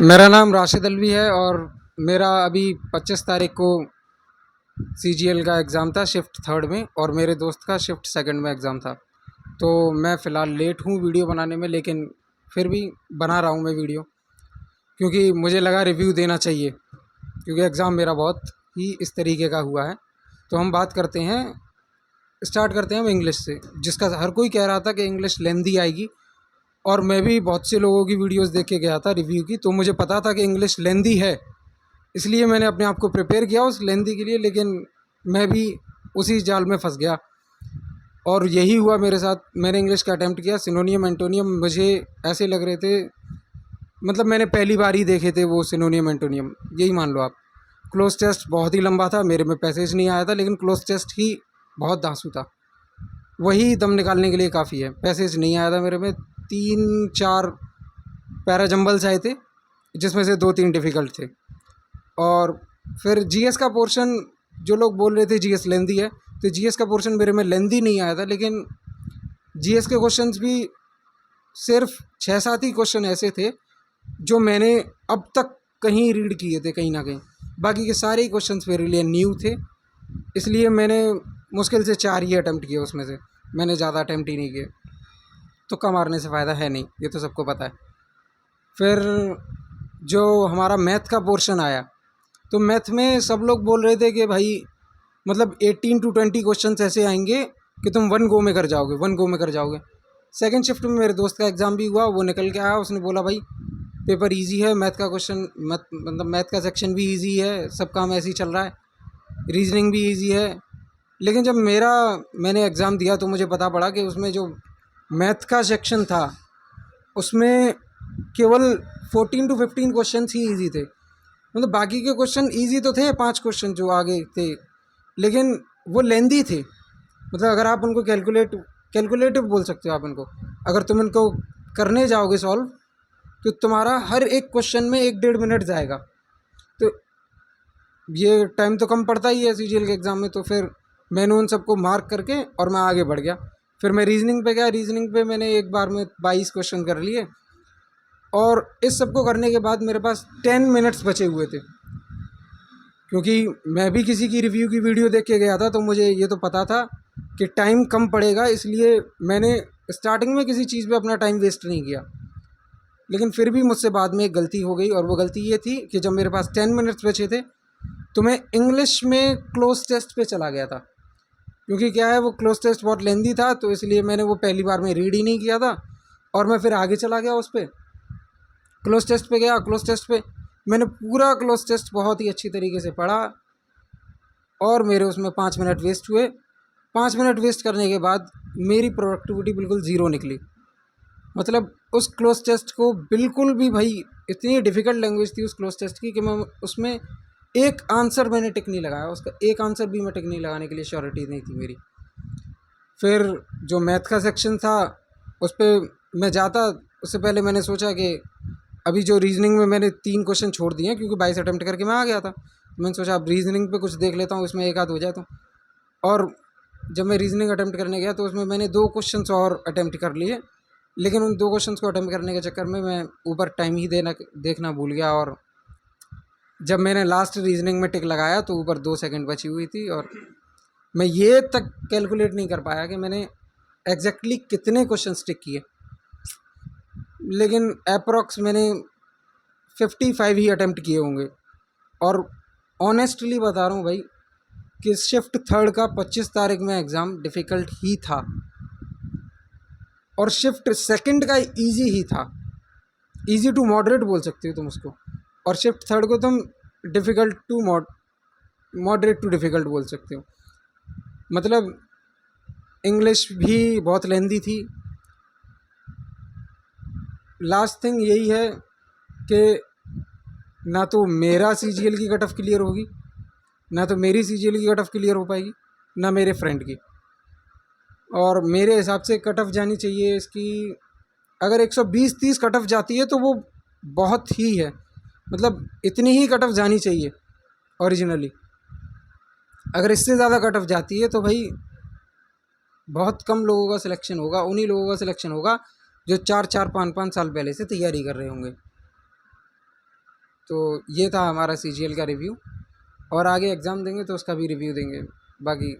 मेरा नाम राशिद अलवी है और मेरा अभी 25 तारीख को सीजीएल का एग्ज़ाम था शिफ्ट थर्ड में, और मेरे दोस्त का शिफ्ट सेकंड में एग्ज़ाम था। तो मैं फ़िलहाल लेट हूँ वीडियो बनाने में, लेकिन फिर भी बना रहा हूँ मैं वीडियो, क्योंकि मुझे लगा रिव्यू देना चाहिए, क्योंकि एग्ज़ाम मेरा बहुत ही इस तरीके का हुआ है। तो हम बात करते हैं, स्टार्ट करते हैं हम इंग्लिश से, जिसका हर कोई कह रहा था कि इंग्लिश लेंदी आएगी, और मैं भी बहुत से लोगों की वीडियोस देख के गया था रिव्यू की, तो मुझे पता था कि इंग्लिश लेंदी है, इसलिए मैंने अपने आप को प्रिपेयर किया उस लेंदी के लिए। लेकिन मैं भी उसी जाल में फंस गया, और यही हुआ मेरे साथ। मैंने इंग्लिश का अटैम्प्ट किया, सिनोनियम एंटोनियम मुझे ऐसे लग रहे थे, मतलब मैंने पहली बार ही देखे थे वो सिनोनियम एंटोनियम, यही मान लो आप। क्लोज टेस्ट बहुत ही लंबा था, मेरे में पैसेज नहीं आया था, लेकिन क्लोज टेस्ट ही बहुत धांसू था, वही दम निकालने के लिए काफ़ी है। पैसेज नहीं आया था मेरे में, 3-4 पैरा जंबल्स आए थे, जिसमें से 2-3 डिफ़िकल्ट थे। और फिर जीएस का पोर्शन, जो लोग बोल रहे थे जीएस लेंदी है, तो जीएस का पोर्शन मेरे में लेंदी नहीं आया था, लेकिन जीएस के क्वेश्चंस भी सिर्फ 6-7 ही क्वेश्चन ऐसे थे जो मैंने अब तक कहीं रीड किए थे कहीं ना कहीं, बाकी के सारे ही क्वेश्चंस मेरे लिए न्यू थे। इसलिए मैंने मुश्किल से 4 ही अटैम्प्ट किए, उसमें से मैंने ज़्यादा अटैम्प्ट ही नहीं किए। तुक्का मारने से फ़ायदा है नहीं, ये तो सबको पता है। फिर जो हमारा मैथ का पोर्शन आया, तो मैथ में सब लोग बोल रहे थे कि भाई मतलब 18 to 20 क्वेश्चंस ऐसे आएंगे कि तुम वन गो में कर जाओगे। सेकंड शिफ्ट में मेरे दोस्त का एग्ज़ाम भी हुआ, वो निकल के आया, उसने बोला भाई पेपर इजी है, मैथ का क्वेश्चन मतलब मैथ का सेक्शन भी इजी है, सब काम ऐसे ही चल रहा है, रीजनिंग भी इजी है। लेकिन जब मैंने एग्ज़ाम दिया तो मुझे पता पड़ा कि उसमें जो मैथ का सेक्शन था उसमें केवल 14 to 15 क्वेश्चन ही ईजी थे। मतलब बाकी के क्वेश्चन ईजी तो थे, 5 क्वेश्चन जो आगे थे, लेकिन वो लेंदी थे। मतलब अगर आप उनको कैलकुलेटिव बोल सकते हो आप उनको, अगर तुम इनको करने जाओगे सॉल्व, तो तुम्हारा हर एक क्वेश्चन में 1-1.5 मिनट जाएगा। तो ये टाइम तो कम पड़ता ही है सीजीएल के एग्ज़ाम में। तो फिर मैंने उन सबको मार्क करके और मैं आगे बढ़ गया। फिर मैं रीजनिंग पे गया, रीजनिंग पे मैंने एक बार में 22 क्वेश्चन कर लिए, और इस सब को करने के बाद मेरे पास 10 मिनट्स बचे हुए थे, क्योंकि मैं भी किसी की रिव्यू की वीडियो देख के गया था, तो मुझे ये तो पता था कि टाइम कम पड़ेगा, इसलिए मैंने स्टार्टिंग में किसी चीज़ पे अपना टाइम वेस्ट नहीं किया। लेकिन फिर भी मुझसे बाद में एक गलती हो गई, और वो गलती ये थी कि जब मेरे पास 10 मिनट्स बचे थे तो मैं इंग्लिश में क्लोज टेस्ट पे चला गया था। क्योंकि क्या है, वो क्लोज टेस्ट बहुत लेंदी था, तो इसलिए मैंने वो पहली बार में रीड ही नहीं किया था, और मैं फिर आगे चला गया उस पर। क्लोज टेस्ट पे गया, क्लोज टेस्ट पे मैंने पूरा क्लोज टेस्ट बहुत ही अच्छी तरीके से पढ़ा, और मेरे उसमें 5 मिनट वेस्ट हुए। 5 मिनट वेस्ट करने के बाद मेरी प्रोडक्टिविटी बिल्कुल ज़ीरो निकली। मतलब उस क्लोज टेस्ट को बिल्कुल भी, भाई इतनी डिफ़िकल्ट लैंग्वेज थी उस क्लोज टेस्ट की, कि मैं उसमें एक आंसर मैंने टिक नहीं लगाया, उसका एक आंसर भी मैं टिक नहीं लगाने के लिए श्योरिटी नहीं थी मेरी। फिर जो मैथ का सेक्शन था उस पर मैं जाता, उससे पहले मैंने सोचा कि अभी जो रीजनिंग में मैंने 3 क्वेश्चन छोड़ दिए हैं, क्योंकि 22 अटैम्प्ट करके मैं आ गया था, तो मैंने सोचा अब रीजनिंग पे कुछ देख लेता हूँ, इसमें एक आध हो जाए तो। और जब मैं रीजनिंग अटैम्प्ट करने गया तो उसमें मैंने 2 क्वेश्चन और अटैम्प्ट कर लिए, लेकिन उन 2 क्वेश्चन को अटैम्प्ट करने के चक्कर में मैं ऊपर टाइम ही देखना भूल गया, और जब मैंने लास्ट रीजनिंग में टिक लगाया तो ऊपर 2 सेकंड बची हुई थी, और मैं ये तक कैलकुलेट नहीं कर पाया कि मैंने एग्जैक्टली कितने क्वेश्चन टिक किए। लेकिन अप्रॉक्स मैंने 55 ही अटैम्प्ट किए होंगे। और ऑनेस्टली बता रहा हूँ भाई कि शिफ्ट थर्ड का 25 तारीख में एग्ज़ाम डिफ़िकल्ट ही था, और शिफ्ट सेकंड का इजी ही था, इजी टू मॉडरेट बोल सकते हो तुम उसको, और शिफ्ट थर्ड को तुम difficult to moderate to difficult बोल सकते हो। मतलब इंग्लिश भी बहुत लेंदी थी। लास्ट थिंग यही है कि ना तो मेरा सीजीएल की कट ऑफ क्लियर होगी, ना तो मेरी सीजीएल की कट ऑफ क्लियर हो पाएगी, ना मेरे फ्रेंड की। और मेरे हिसाब से कट ऑफ जानी चाहिए इसकी, अगर 120-130 कट ऑफ जाती है तो वो बहुत ही है, मतलब इतनी ही कट ऑफ जानी चाहिए ओरिजिनली। अगर इससे ज़्यादा कट ऑफ जाती है तो भाई बहुत कम लोगों का सिलेक्शन होगा, उन्हीं लोगों का सिलेक्शन होगा जो 4-4 5-5 साल पहले से तैयारी कर रहे होंगे। तो ये था हमारा सीजीएल का रिव्यू, और आगे एग्ज़ाम देंगे तो उसका भी रिव्यू देंगे। बाकी